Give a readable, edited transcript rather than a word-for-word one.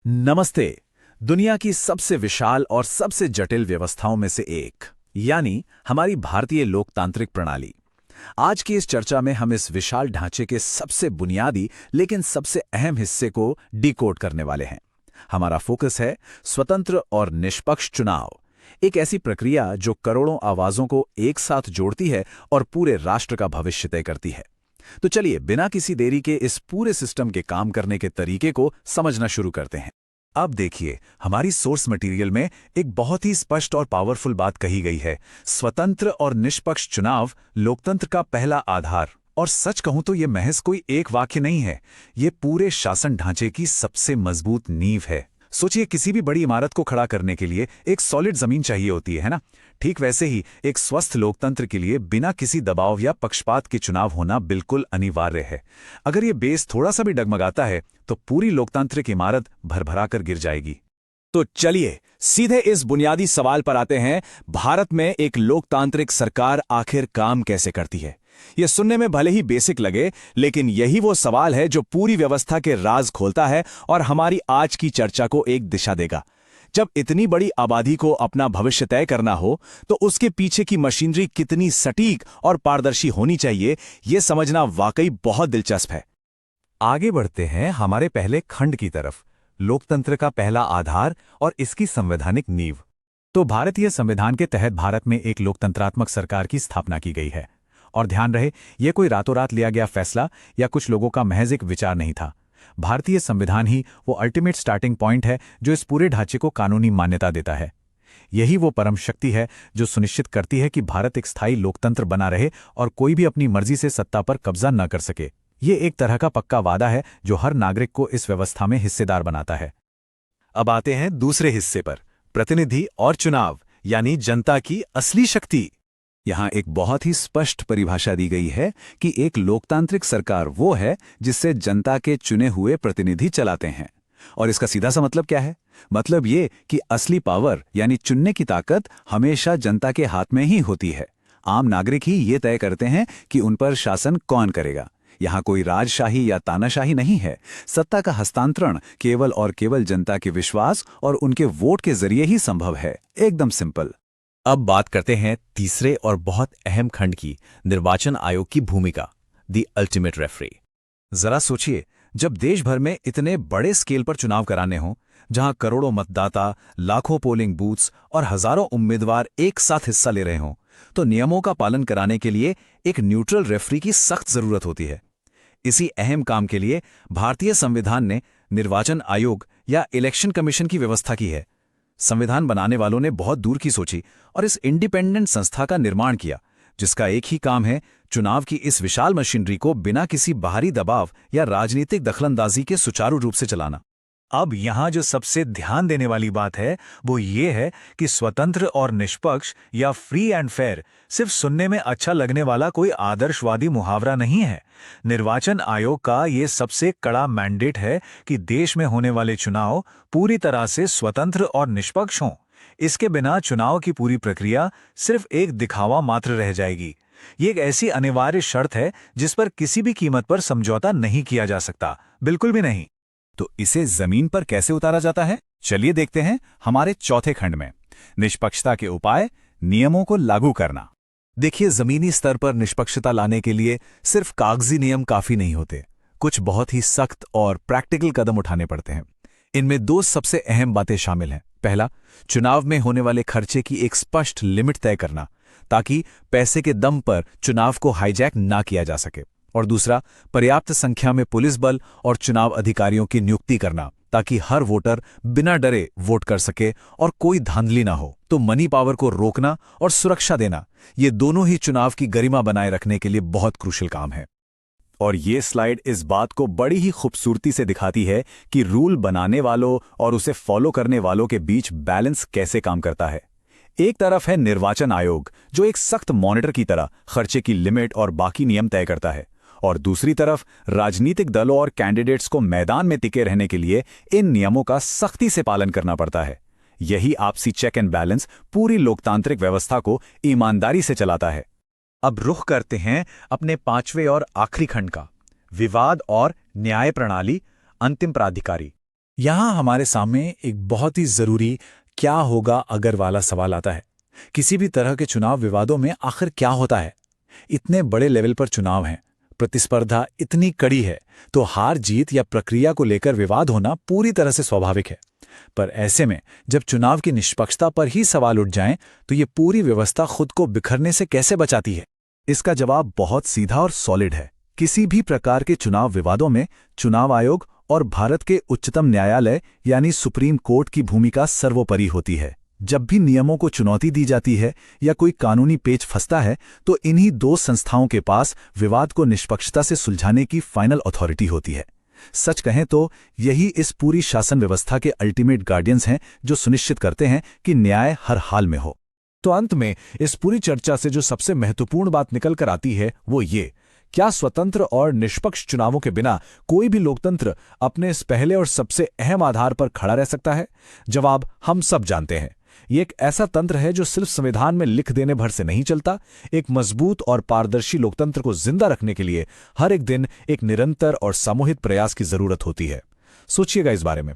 नमस्ते। दुनिया की सबसे विशाल और सबसे जटिल व्यवस्थाओं में से एक यानी हमारी भारतीय लोकतांत्रिक प्रणाली। आज की इस चर्चा में हम इस विशाल ढांचे के सबसे बुनियादी लेकिन सबसे अहम हिस्से को डिकोड करने वाले हैं। हमारा फोकस है स्वतंत्र और निष्पक्ष चुनाव, एक ऐसी प्रक्रिया जो करोड़ों आवाजों को एक साथ जोड़ती है और पूरे राष्ट्र का भविष्य तय करती है। तो चलिए बिना किसी देरी के इस पूरे सिस्टम के काम करने के तरीके को समझना शुरू करते हैं। अब देखिए, हमारी सोर्स मटेरियल में एक बहुत ही स्पष्ट और पावरफुल बात कही गई है। स्वतंत्र और निष्पक्ष चुनाव लोकतंत्र का पहला आधार। और सच कहूं तो ये महज कोई एक वाक्य नहीं है, ये पूरे शासन ढांचे की सबसे मजबूत नींव है। सोचिए, किसी भी बड़ी इमारत को खड़ा करने के लिए एक सॉलिड जमीन चाहिए होती है ना? ठीक वैसे ही एक स्वस्थ लोकतंत्र के लिए बिना किसी दबाव या पक्षपात के चुनाव होना बिल्कुल अनिवार्य है। अगर ये बेस थोड़ा सा भी डगमगाता है तो पूरी लोकतांत्रिक इमारत भरभरा कर गिर जाएगी। तो चलिए सीधे इस बुनियादी सवाल पर आते हैं, भारत में एक लोकतांत्रिक सरकार आखिर काम कैसे करती है? यह सुनने में भले ही बेसिक लगे, लेकिन यही वो सवाल है जो पूरी व्यवस्था के राज खोलता है और हमारी आज की चर्चा को एक दिशा देगा। जब इतनी बड़ी आबादी को अपना भविष्य तय करना हो तो उसके पीछे की मशीनरी कितनी सटीक और पारदर्शी होनी चाहिए, यह समझना वाकई बहुत दिलचस्प है। आगे बढ़ते हैं हमारे पहले खंड की तरफ, लोकतंत्र का पहला आधार और इसकी संवैधानिक नींव। तो भारतीय संविधान के तहत भारत में एक लोकतंत्रात्मक सरकार की स्थापना की गई है। और ध्यान रहे, यह कोई रातों रात लिया गया फैसला या कुछ लोगों का महज एक विचार नहीं था। भारतीय संविधान ही वो अल्टीमेट स्टार्टिंग पॉइंट है जो इस पूरे ढांचे को कानूनी मान्यता देता है। यही वो परम शक्ति है जो सुनिश्चित करती है कि भारत एक स्थायी लोकतंत्र बना रहे और कोई भी अपनी मर्जी से सत्ता पर कब्जा न कर सके। ये एक तरह का पक्का वादा है जो हर नागरिक को इस व्यवस्था में हिस्सेदार बनाता है। अब आते हैं दूसरे हिस्से पर, प्रतिनिधि और चुनाव यानी जनता की असली शक्ति। यहां एक बहुत ही स्पष्ट परिभाषा दी गई है कि एक लोकतांत्रिक सरकार वो है जिससे जनता के चुने हुए प्रतिनिधि चलाते हैं। और इसका सीधा सा मतलब क्या है? मतलब ये कि असली पावर यानी चुनने की ताकत हमेशा जनता के हाथ में ही होती है। आम नागरिक ही ये तय करते हैं कि उन पर शासन कौन करेगा। यहां कोई राजशाही या तानाशाही नहीं है। सत्ता का हस्तांतरण केवल और केवल जनता के विश्वास और उनके वोट के जरिए ही संभव है। एकदम सिंपल। अब बात करते हैं तीसरे और बहुत अहम खंड की, निर्वाचन आयोग की भूमिका, द अल्टीमेट रेफरी। जरा सोचिए, जब देश भर में इतने बड़े स्केल पर चुनाव कराने हों, जहां करोड़ों मतदाता, लाखों पोलिंग बूथ्स और हजारों उम्मीदवार एक साथ हिस्सा ले रहे हों, तो नियमों का पालन कराने के लिए एक न्यूट्रल रेफरी की सख्त जरूरत होती है। इसी अहम काम के लिए भारतीय संविधान ने निर्वाचन आयोग या इलेक्शन कमीशन की व्यवस्था की है। संविधान बनाने वालों ने बहुत दूर की सोची और इस इंडिपेंडेंट संस्था का निर्माण किया, जिसका एक ही काम है चुनाव की इस विशाल मशीनरी को बिना किसी बाहरी दबाव या राजनीतिक दखलंदाजी के सुचारू रूप से चलाना। अब यहां जो सबसे ध्यान देने वाली बात है वो ये है कि स्वतंत्र और निष्पक्ष या फ्री एंड फेयर सिर्फ सुनने में अच्छा लगने वाला कोई आदर्शवादी मुहावरा नहीं है। निर्वाचन आयोग का ये सबसे कड़ा मैंडेट है कि देश में होने वाले चुनाव पूरी तरह से स्वतंत्र और निष्पक्ष हों। इसके बिना चुनाव की पूरी प्रक्रिया सिर्फ एक दिखावा मात्र रह जाएगी। ये एक ऐसी अनिवार्य शर्त है जिस पर किसी भी कीमत पर समझौता नहीं किया जा सकता, बिल्कुल भी नहीं। तो इसे जमीन पर कैसे उतारा जाता है? चलिए देखते हैं हमारे चौथे खंड में, निष्पक्षता के उपाय, नियमों को लागू करना। देखिए, जमीनी स्तर पर निष्पक्षता लाने के लिए सिर्फ कागजी नियम काफी नहीं होते, कुछ बहुत ही सख्त और प्रैक्टिकल कदम उठाने पड़ते हैं। इनमें दो सबसे अहम बातें शामिल हैं। पहला, चुनाव में होने वाले खर्चे की एक स्पष्ट लिमिट तय करना, ताकि पैसे के दम पर चुनाव को हाईजैक ना किया जा सके। और दूसरा, पर्याप्त संख्या में पुलिस बल और चुनाव अधिकारियों की नियुक्ति करना, ताकि हर वोटर बिना डरे वोट कर सके और कोई धांधली ना हो। तो मनी पावर को रोकना और सुरक्षा देना, ये दोनों ही चुनाव की गरिमा बनाए रखने के लिए बहुत क्रूशियल काम है। और ये स्लाइड इस बात को बड़ी ही खूबसूरती से दिखाती है कि रूल बनाने वालों और उसे फॉलो करने वालों के बीच बैलेंस कैसे काम करता है। एक तरफ है निर्वाचन आयोग, जो एक सख्त मॉनिटर की तरह खर्चे की लिमिट और बाकी नियम तय करता है, और दूसरी तरफ राजनीतिक दलों और कैंडिडेट्स को मैदान में टिके रहने के लिए इन नियमों का सख्ती से पालन करना पड़ता है। यही आपसी चेक एंड बैलेंस पूरी लोकतांत्रिक व्यवस्था को ईमानदारी से चलाता है। अब रुख करते हैं अपने पांचवें और आखिरी खंड का, विवाद और न्याय प्रणाली, अंतिम प्राधिकारी। यहाँ हमारे सामने एक बहुत ही जरूरी क्या होगा अगर वाला सवाल आता है। किसी भी तरह के चुनाव विवादों में आखिर क्या होता है? इतने बड़े लेवल पर चुनाव हैं, प्रतिस्पर्धा इतनी कड़ी है, तो हार जीत या प्रक्रिया को लेकर विवाद होना पूरी तरह से स्वाभाविक है। पर ऐसे में जब चुनाव की निष्पक्षता पर ही सवाल उठ जाएं, तो ये पूरी व्यवस्था खुद को बिखरने से कैसे बचाती है? इसका जवाब बहुत सीधा और सॉलिड है। किसी भी प्रकार के चुनाव विवादों में चुनाव आयोग और भारत के उच्चतम न्यायालय यानी सुप्रीम कोर्ट की भूमिका सर्वोपरि होती है। जब भी नियमों को चुनौती दी जाती है या कोई कानूनी पेच फंसता है, तो इन्हीं दो संस्थाओं के पास विवाद को निष्पक्षता से सुलझाने की फाइनल अथॉरिटी होती है। सच कहें तो यही इस पूरी शासन व्यवस्था के अल्टीमेट गार्डियंस हैं, जो सुनिश्चित करते हैं कि न्याय हर हाल में हो। तो अंत में इस पूरी चर्चा से जो सबसे महत्वपूर्ण बात निकल कर आती है वो ये: क्या स्वतंत्र और निष्पक्ष चुनावों के बिना कोई भी लोकतंत्र अपने इस पहले और सबसे अहम आधार पर खड़ा रह सकता है? जवाब हम सब जानते हैं। ये एक ऐसा तंत्र है जो सिर्फ संविधान में लिख देने भर से नहीं चलता। एक मजबूत और पारदर्शी लोकतंत्र को जिंदा रखने के लिए हर एक दिन एक निरंतर और सामूहिक प्रयास की जरूरत होती है। सोचिएगा इस बारे में।